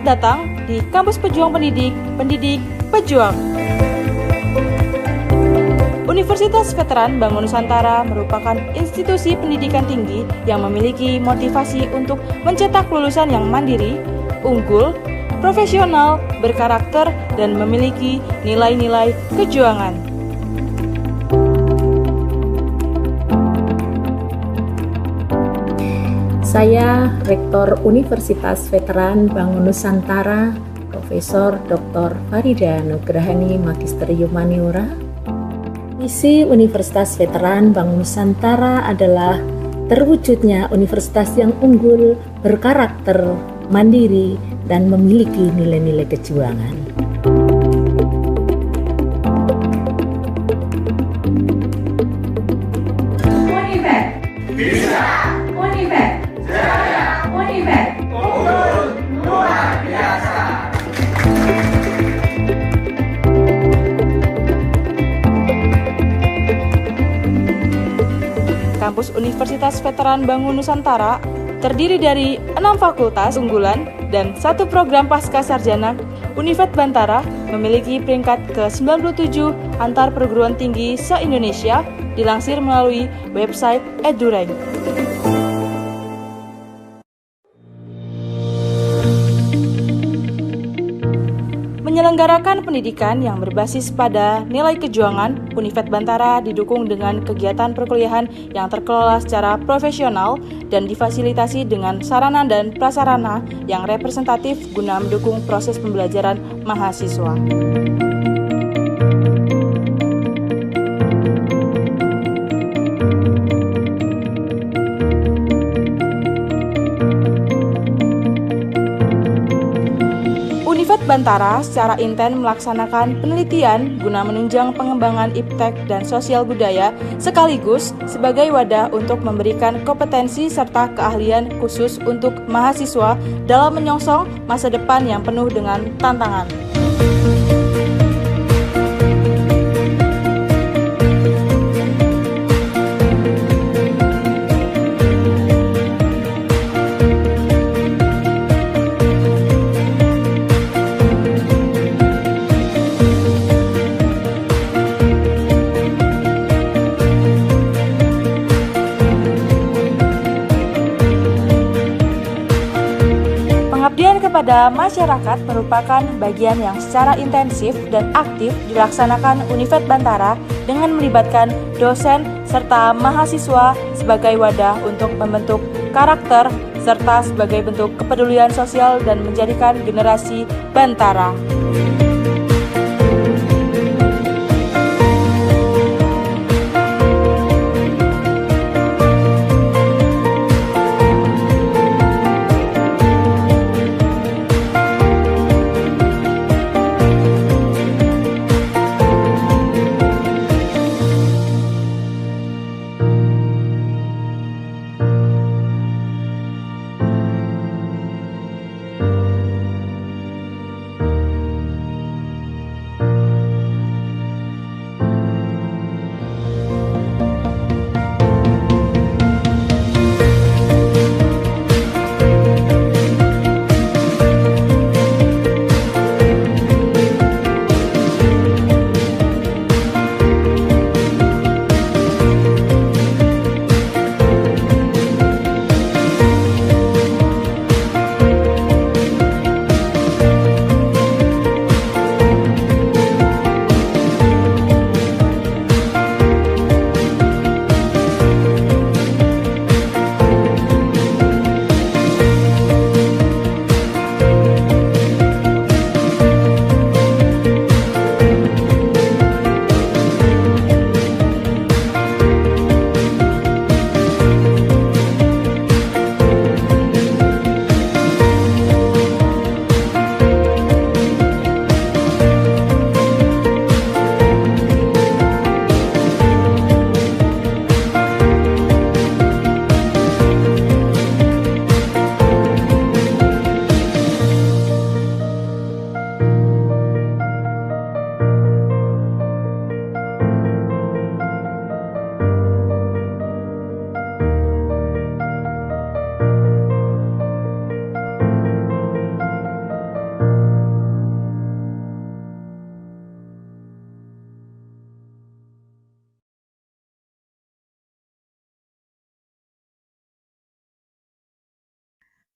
Selamat datang di Kampus Pejuang Pendidik, Pendidik Pejuang. Universitas Veteran Bangun Nusantara merupakan institusi pendidikan tinggi yang memiliki motivasi untuk mencetak lulusan yang mandiri, unggul, profesional, berkarakter, dan memiliki nilai-nilai kejuangan. Saya Rektor Universitas Veteran Bangun Nusantara, Profesor Dr. Farida Nugrahani Magister Humaniora. Misi Universitas Veteran Bangun Nusantara adalah terwujudnya universitas yang unggul, berkarakter, mandiri, dan memiliki nilai-nilai kejuangan. Univet bisa, Univet jaya, Univet unggul luar biasa. Kampus Universitas Veteran Bangun Nusantara terdiri dari 6 fakultas unggulan dan 1 program pasca sarjana. Univet Bantara memiliki peringkat ke-97 antar perguruan tinggi se-Indonesia, dilansir melalui website EduRank. Menyelenggarakan pendidikan yang berbasis pada nilai kejuangan, Univet Bantara didukung dengan kegiatan perkuliahan yang terkelola secara profesional dan difasilitasi dengan sarana dan prasarana yang representatif guna mendukung proses pembelajaran mahasiswa. Univet Bantara secara intens melaksanakan penelitian guna menunjang pengembangan iptek dan sosial budaya sekaligus sebagai wadah untuk memberikan kompetensi serta keahlian khusus untuk mahasiswa dalam menyongsong masa depan yang penuh dengan tantangan. Pengabdian kepada masyarakat merupakan bagian yang secara intensif dan aktif dilaksanakan Univet Bantara dengan melibatkan dosen serta mahasiswa sebagai wadah untuk membentuk karakter serta sebagai bentuk kepedulian sosial dan menjadikan generasi Bantara.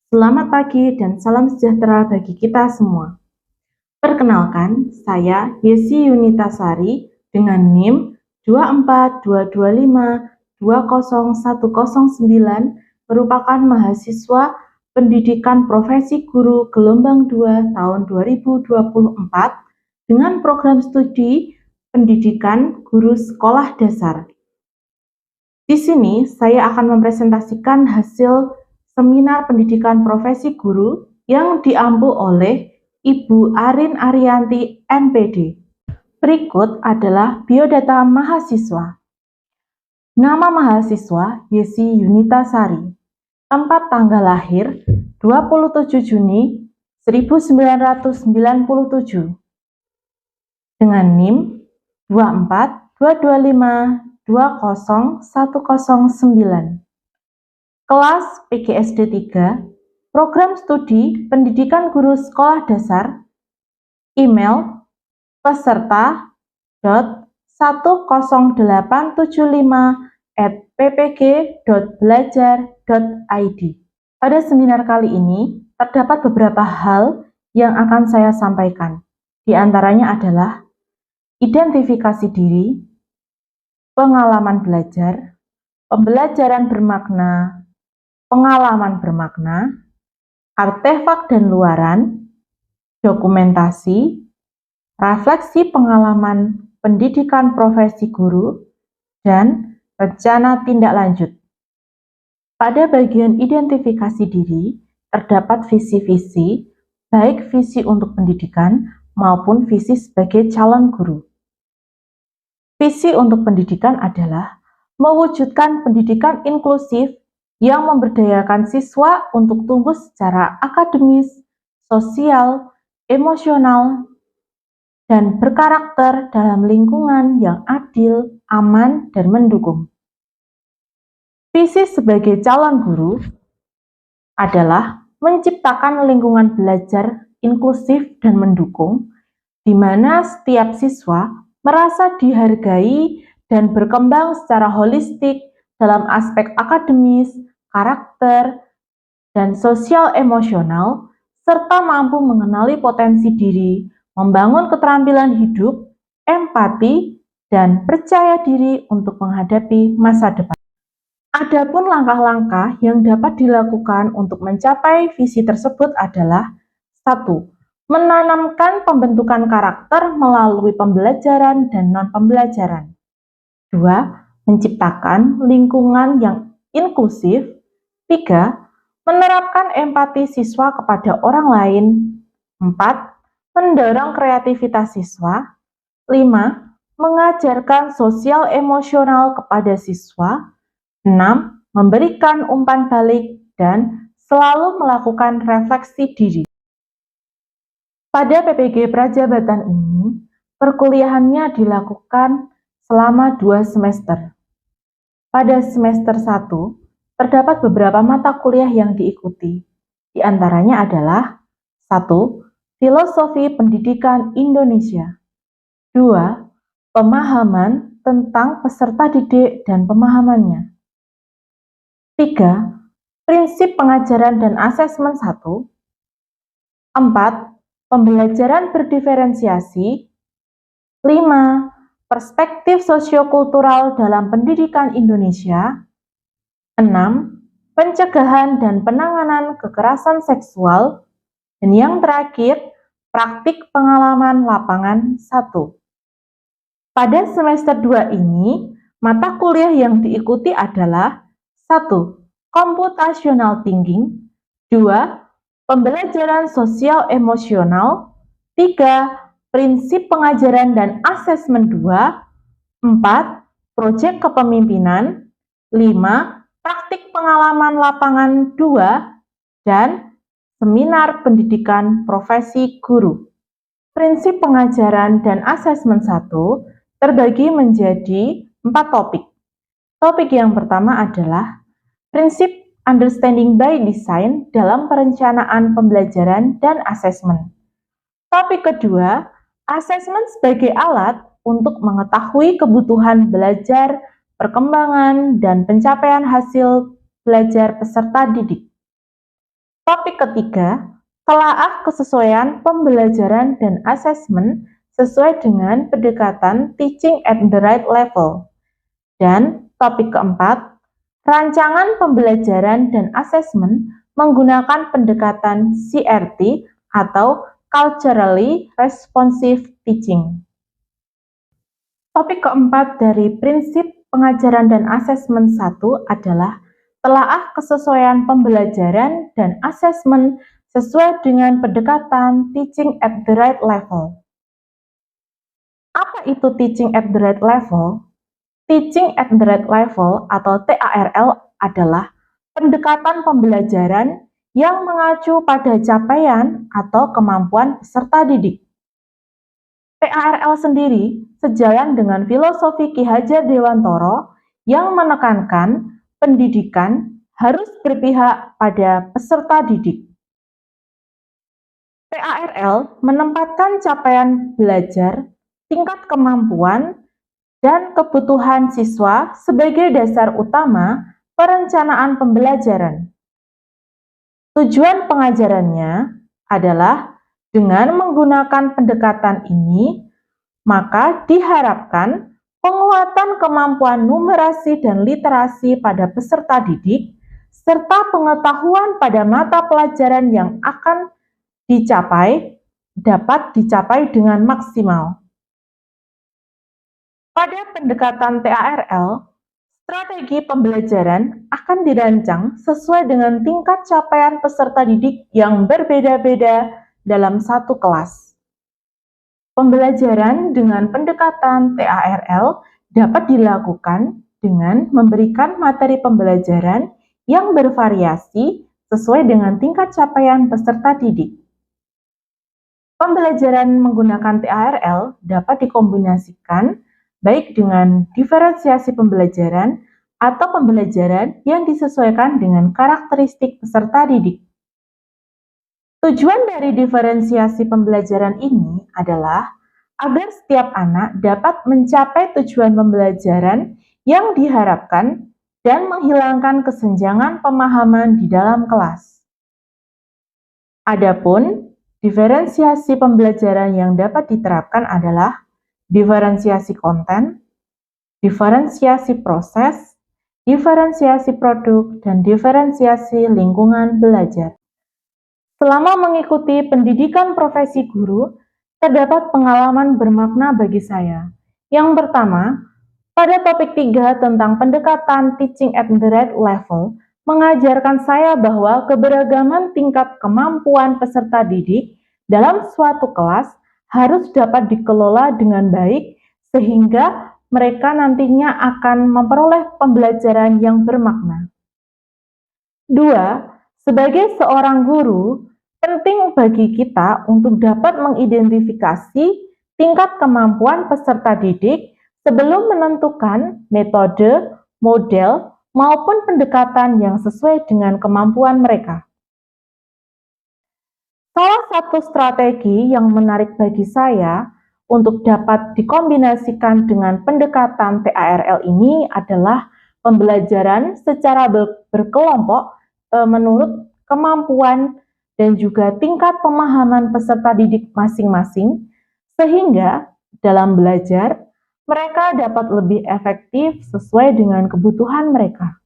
Selamat pagi dan salam sejahtera bagi kita semua. Perkenalkan, saya Yesi Yunitasari dengan NIM 24225-20109 merupakan mahasiswa Pendidikan Profesi Guru Gelombang 2 tahun 2024 dengan program studi Pendidikan Guru Sekolah Dasar. Di sini saya akan mempresentasikan hasil Seminar Pendidikan Profesi Guru yang diampu oleh Ibu Arin Arianti, MPD. Berikut adalah biodata mahasiswa. Nama mahasiswa Yesi Yunitasari. Tempat tanggal lahir 27 Juni 1997. Dengan NIM 24225-20109. Kelas PGSD 3, Program Studi Pendidikan Guru Sekolah Dasar, email peserta.10875@ppg.belajar.id. Pada seminar kali ini, terdapat beberapa hal yang akan saya sampaikan. Di antaranya adalah identifikasi diri, pengalaman belajar, pembelajaran bermakna, pengalaman bermakna, artefak dan luaran, dokumentasi, refleksi pengalaman pendidikan profesi guru, dan rencana tindak lanjut. Pada bagian identifikasi diri, terdapat visi-visi, baik visi untuk pendidikan maupun visi sebagai calon guru. Visi untuk pendidikan adalah mewujudkan pendidikan inklusif yang memberdayakan siswa untuk tumbuh secara akademis, sosial, emosional, dan berkarakter dalam lingkungan yang adil, aman, dan mendukung. Visi sebagai calon guru adalah menciptakan lingkungan belajar inklusif dan mendukung, di mana setiap siswa merasa dihargai dan berkembang secara holistik dalam aspek akademis, karakter, dan sosial emosional, serta mampu mengenali potensi diri, membangun keterampilan hidup, empati, dan percaya diri untuk menghadapi masa depan. Adapun langkah-langkah yang dapat dilakukan untuk mencapai visi tersebut adalah 1. Menanamkan pembentukan karakter melalui pembelajaran dan non-pembelajaran. 2. Menciptakan lingkungan yang inklusif. 3. Menerapkan empati siswa kepada orang lain. 4. Mendorong kreativitas siswa. 5. Mengajarkan sosial emosional kepada siswa. 6. Memberikan umpan balik dan selalu melakukan refleksi diri. Pada PPG Prajabatan ini, perkuliahannya dilakukan selama 2 semester. Pada semester 1, terdapat beberapa mata kuliah yang diikuti. Di antaranya adalah 1. Filosofi Pendidikan Indonesia. 2. Pemahaman tentang peserta didik dan pemahamannya. 3. Prinsip pengajaran dan asesmen 1. 4. Pembelajaran berdiferensiasi. 5. Perspektif sosiokultural dalam pendidikan Indonesia. 6. Pencegahan dan penanganan kekerasan seksual. Dan yang terakhir, praktik pengalaman lapangan 1. Pada semester 2 ini, mata kuliah yang diikuti adalah 1. Computational Thinking. 2. Pembelajaran sosial emosional. 3. Prinsip pengajaran dan asesmen 2. 4. Proyek kepemimpinan. 5. Praktik pengalaman lapangan 2. Dan Seminar Pendidikan Profesi Guru. Prinsip pengajaran dan asesmen 1 terbagi menjadi 4 topik. Topik yang pertama adalah prinsip understanding by design dalam perencanaan pembelajaran dan asesmen. Topik kedua, asesmen sebagai alat untuk mengetahui kebutuhan belajar, perkembangan, dan pencapaian hasil belajar peserta didik. Topik ketiga, telaah kesesuaian pembelajaran dan asesmen sesuai dengan pendekatan teaching at the right level. Dan topik keempat, rancangan pembelajaran dan asesmen menggunakan pendekatan CRT atau Culturally Responsive Teaching. Topik keempat dari prinsip pengajaran dan asesmen 1 adalah telaah kesesuaian pembelajaran dan asesmen sesuai dengan pendekatan teaching at the right level. Apa itu teaching at the right level? Teaching at the right level atau TARL adalah pendekatan pembelajaran yang mengacu pada capaian atau kemampuan peserta didik. TARL sendiri sejalan dengan filosofi Ki Hajar Dewantoro yang menekankan pendidikan harus berpihak pada peserta didik. TARL menempatkan capaian belajar, tingkat kemampuan, dan kebutuhan siswa sebagai dasar utama perencanaan pembelajaran. Tujuan pengajarannya adalah dengan menggunakan pendekatan ini, maka diharapkan penguatan kemampuan numerasi dan literasi pada peserta didik, serta pengetahuan pada mata pelajaran yang akan dapat dicapai dengan maksimal. Pada pendekatan TARL, strategi pembelajaran akan dirancang sesuai dengan tingkat capaian peserta didik yang berbeda-beda dalam satu kelas. Pembelajaran dengan pendekatan TARL dapat dilakukan dengan memberikan materi pembelajaran yang bervariasi sesuai dengan tingkat capaian peserta didik. Pembelajaran menggunakan TARL dapat dikombinasikan baik dengan diferensiasi pembelajaran atau pembelajaran yang disesuaikan dengan karakteristik peserta didik. Tujuan dari diferensiasi pembelajaran ini adalah agar setiap anak dapat mencapai tujuan pembelajaran yang diharapkan dan menghilangkan kesenjangan pemahaman di dalam kelas. Adapun diferensiasi pembelajaran yang dapat diterapkan adalah diferensiasi konten, diferensiasi proses, diferensiasi produk, dan diferensiasi lingkungan belajar. Selama mengikuti pendidikan profesi guru, terdapat pengalaman bermakna bagi saya. Yang pertama, pada topik 3 tentang pendekatan teaching at the right level, mengajarkan saya bahwa keberagaman tingkat kemampuan peserta didik dalam suatu kelas harus dapat dikelola dengan baik sehingga mereka nantinya akan memperoleh pembelajaran yang bermakna. 2. Sebagai seorang guru, penting bagi kita untuk dapat mengidentifikasi tingkat kemampuan peserta didik sebelum menentukan metode, model, maupun pendekatan yang sesuai dengan kemampuan mereka. Salah satu strategi yang menarik bagi saya untuk dapat dikombinasikan dengan pendekatan TARL ini adalah pembelajaran secara berkelompok menurut kemampuan dan juga tingkat pemahaman peserta didik masing-masing, sehingga dalam belajar, mereka dapat lebih efektif sesuai dengan kebutuhan mereka.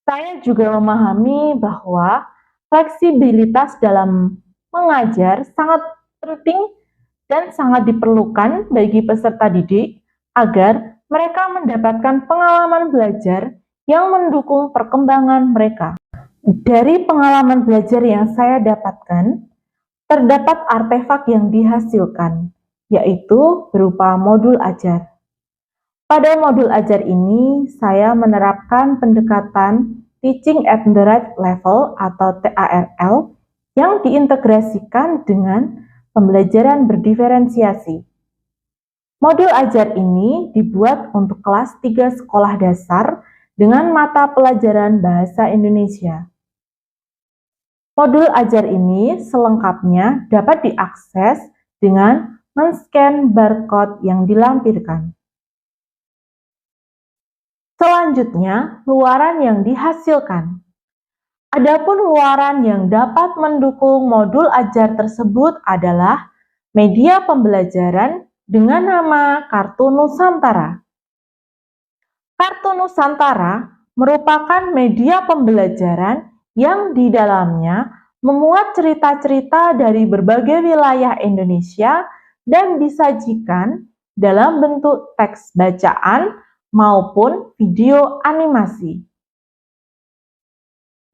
Saya juga memahami bahwa fleksibilitas dalam mengajar sangat penting dan sangat diperlukan bagi peserta didik agar mereka mendapatkan pengalaman belajar yang mendukung perkembangan mereka. Dari pengalaman belajar yang saya dapatkan, terdapat artefak yang dihasilkan, yaitu berupa modul ajar. Pada modul ajar ini, saya menerapkan pendekatan Teaching at the Right Level atau TARL yang diintegrasikan dengan pembelajaran berdiferensiasi. Modul ajar ini dibuat untuk kelas 3 sekolah dasar dengan mata pelajaran Bahasa Indonesia. Modul ajar ini selengkapnya dapat diakses dengan men-scan barcode yang dilampirkan. Selanjutnya, luaran yang dihasilkan. Adapun luaran yang dapat mendukung modul ajar tersebut adalah media pembelajaran dengan nama Kartu Nusantara. Kartu Nusantara merupakan media pembelajaran yang di dalamnya memuat cerita-cerita dari berbagai wilayah Indonesia dan disajikan dalam bentuk teks bacaan maupun video animasi.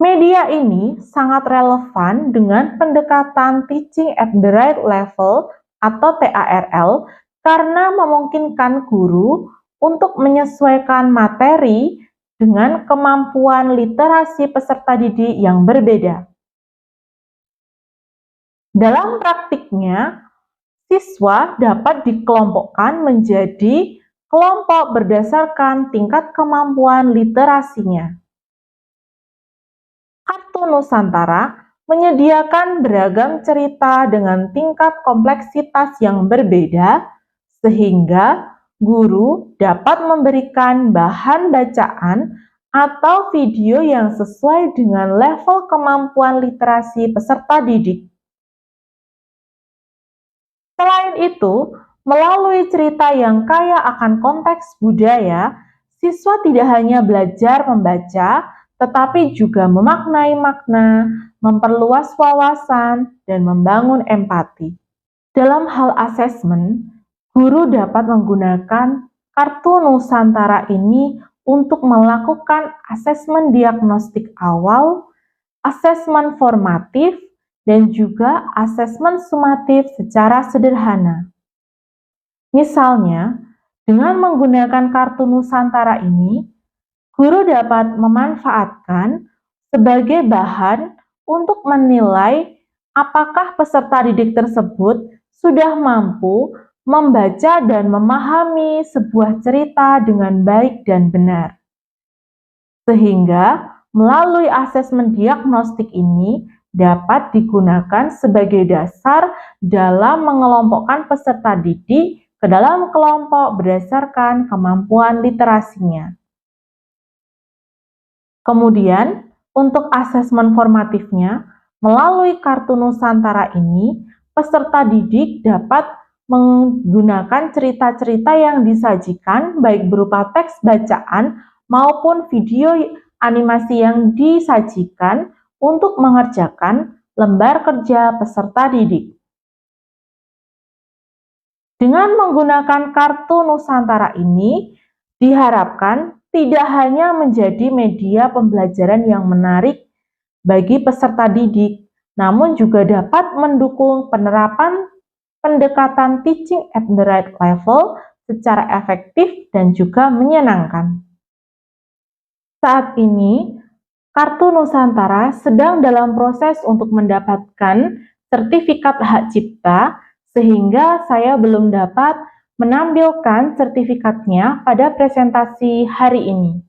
Media ini sangat relevan dengan pendekatan Teaching at the Right Level atau TARL karena memungkinkan guru untuk menyesuaikan materi dengan kemampuan literasi peserta didik yang berbeda. Dalam praktiknya, siswa dapat dikelompokkan menjadi kelompok berdasarkan tingkat kemampuan literasinya. Kartu Nusantara menyediakan beragam cerita dengan tingkat kompleksitas yang berbeda, sehingga guru dapat memberikan bahan bacaan atau video yang sesuai dengan level kemampuan literasi peserta didik. Selain itu, melalui cerita yang kaya akan konteks budaya, siswa tidak hanya belajar membaca, tetapi juga memaknai makna, memperluas wawasan, dan membangun empati. Dalam hal asesmen, guru dapat menggunakan Kartu Nusantara ini untuk melakukan asesmen diagnostik awal, asesmen formatif, dan juga asesmen sumatif secara sederhana. Misalnya, dengan menggunakan Kartu Nusantara ini, guru dapat memanfaatkan sebagai bahan untuk menilai apakah peserta didik tersebut sudah mampu membaca dan memahami sebuah cerita dengan baik dan benar. Sehingga, melalui asesmen diagnostik ini dapat digunakan sebagai dasar dalam mengelompokkan peserta didik ke dalam kelompok berdasarkan kemampuan literasinya. Kemudian, untuk asesmen formatifnya, melalui Kartu Nusantara ini, peserta didik dapat menggunakan cerita-cerita yang disajikan baik berupa teks bacaan maupun video animasi yang disajikan untuk mengerjakan lembar kerja peserta didik. Dengan menggunakan Kartu Nusantara ini, diharapkan tidak hanya menjadi media pembelajaran yang menarik bagi peserta didik, namun juga dapat mendukung penerapan pendekatan Teaching at the Right Level secara efektif dan juga menyenangkan. Saat ini, Kartu Nusantara sedang dalam proses untuk mendapatkan sertifikat hak cipta, sehingga saya belum dapat menampilkan sertifikatnya pada presentasi hari ini.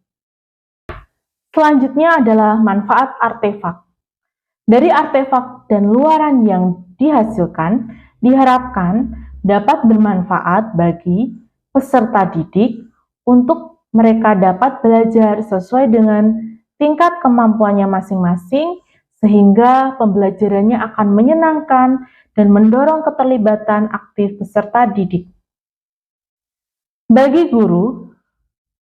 Selanjutnya adalah manfaat artefak. Dari artefak dan luaran yang dihasilkan, diharapkan dapat bermanfaat bagi peserta didik untuk mereka dapat belajar sesuai dengan tingkat kemampuannya masing-masing, sehingga pembelajarannya akan menyenangkan dan mendorong keterlibatan aktif peserta didik. Bagi guru,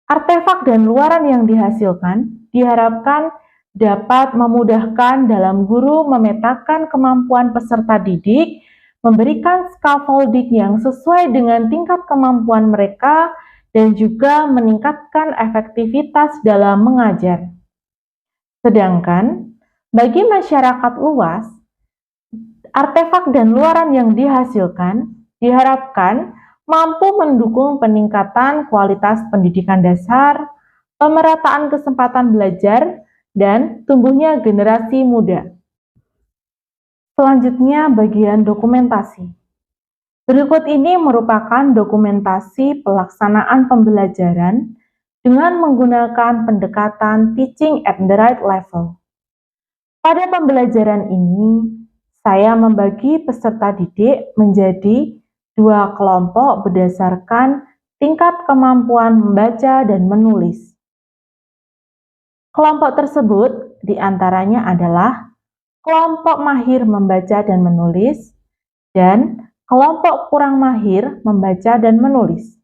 artefak dan luaran yang dihasilkan diharapkan dapat memudahkan dalam guru memetakan kemampuan peserta didik, memberikan scaffolding yang sesuai dengan tingkat kemampuan mereka, dan juga meningkatkan efektivitas dalam mengajar. Sedangkan, bagi masyarakat luas, artefak dan luaran yang dihasilkan diharapkan mampu mendukung peningkatan kualitas pendidikan dasar, pemerataan kesempatan belajar, dan tumbuhnya generasi muda. Selanjutnya, bagian dokumentasi. Berikut ini merupakan dokumentasi pelaksanaan pembelajaran dengan menggunakan pendekatan Teaching at the Right Level. Pada pembelajaran ini, saya membagi peserta didik menjadi 2 kelompok berdasarkan tingkat kemampuan membaca dan menulis. Kelompok tersebut diantaranya adalah kelompok mahir membaca dan menulis dan kelompok kurang mahir membaca dan menulis.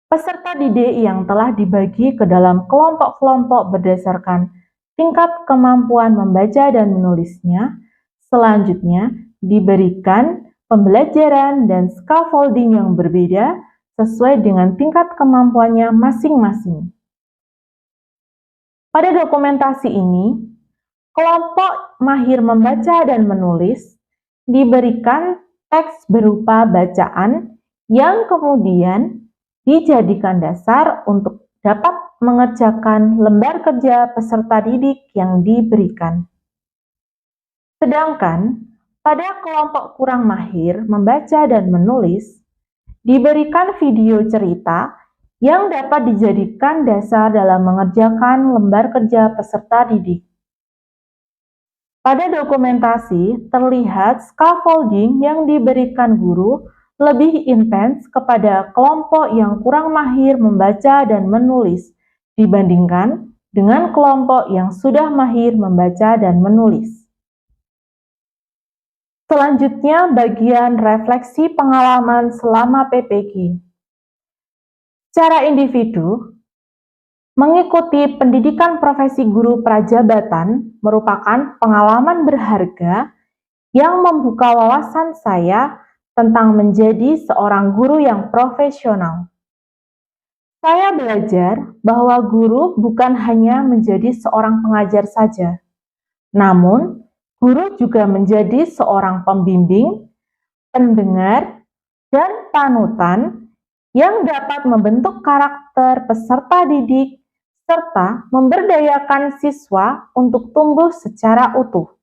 Peserta didik yang telah dibagi ke dalam kelompok-kelompok berdasarkan tingkat kemampuan membaca dan menulisnya, selanjutnya diberikan pembelajaran dan scaffolding yang berbeda sesuai dengan tingkat kemampuannya masing-masing. Pada dokumentasi ini, kelompok mahir membaca dan menulis diberikan teks berupa bacaan yang kemudian dijadikan dasar untuk dapat mengerjakan lembar kerja peserta didik yang diberikan. Sedangkan pada kelompok kurang mahir membaca dan menulis, diberikan video cerita yang dapat dijadikan dasar dalam mengerjakan lembar kerja peserta didik. Pada dokumentasi terlihat scaffolding yang diberikan guru lebih intens kepada kelompok yang kurang mahir membaca dan menulis dibandingkan dengan kelompok yang sudah mahir membaca dan menulis. Selanjutnya, bagian refleksi pengalaman selama PPG. Secara individu, mengikuti pendidikan profesi guru prajabatan merupakan pengalaman berharga yang membuka wawasan saya tentang menjadi seorang guru yang profesional. Saya belajar bahwa guru bukan hanya menjadi seorang pengajar saja, namun guru juga menjadi seorang pembimbing, pendengar, dan panutan yang dapat membentuk karakter peserta didik serta memberdayakan siswa untuk tumbuh secara utuh.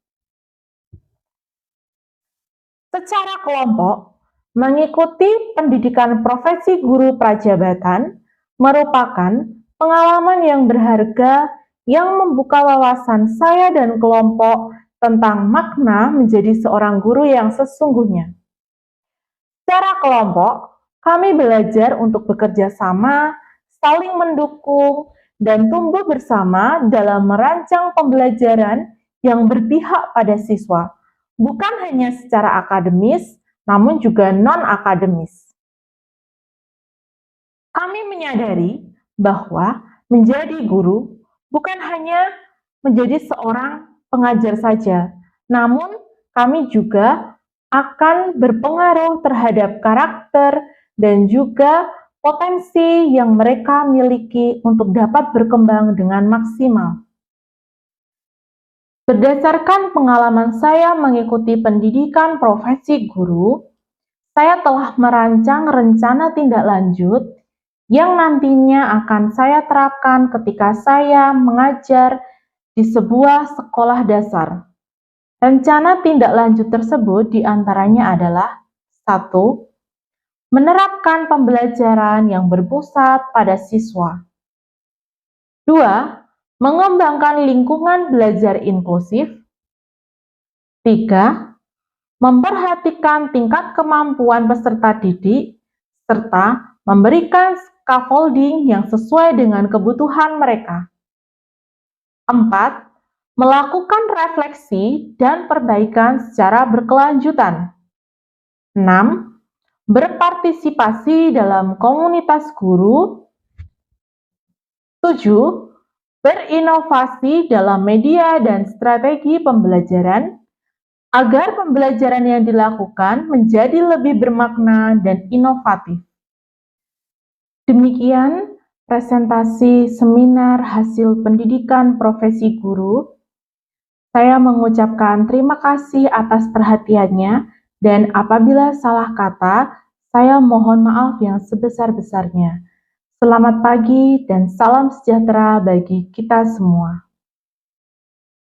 Secara kelompok, mengikuti pendidikan profesi guru prajabatan merupakan pengalaman yang berharga yang membuka wawasan saya dan kelompok tentang makna menjadi seorang guru yang sesungguhnya. Secara kelompok, kami belajar untuk bekerja sama, saling mendukung, dan tumbuh bersama dalam merancang pembelajaran yang berpihak pada siswa, bukan hanya secara akademis, namun juga non-akademis. Kami menyadari bahwa menjadi guru bukan hanya menjadi seorang pengajar saja, namun kami juga akan berpengaruh terhadap karakter dan juga potensi yang mereka miliki untuk dapat berkembang dengan maksimal. Berdasarkan pengalaman saya mengikuti pendidikan profesi guru, saya telah merancang rencana tindak lanjut yang nantinya akan saya terapkan ketika saya mengajar di sebuah sekolah dasar. Rencana tindak lanjut tersebut diantaranya adalah 1. Menerapkan pembelajaran yang berpusat pada siswa. 2. Mengembangkan lingkungan belajar inklusif. 3. Memperhatikan tingkat kemampuan peserta didik, serta memberikan scaffolding yang sesuai dengan kebutuhan mereka. 4. Melakukan refleksi dan perbaikan secara berkelanjutan. 6. Berpartisipasi dalam komunitas guru. 7. Berinovasi dalam media dan strategi pembelajaran agar pembelajaran yang dilakukan menjadi lebih bermakna dan inovatif. Demikian presentasi seminar hasil pendidikan profesi guru. Saya mengucapkan terima kasih atas perhatiannya dan apabila salah kata, saya mohon maaf yang sebesar-besarnya. Selamat pagi dan salam sejahtera bagi kita semua.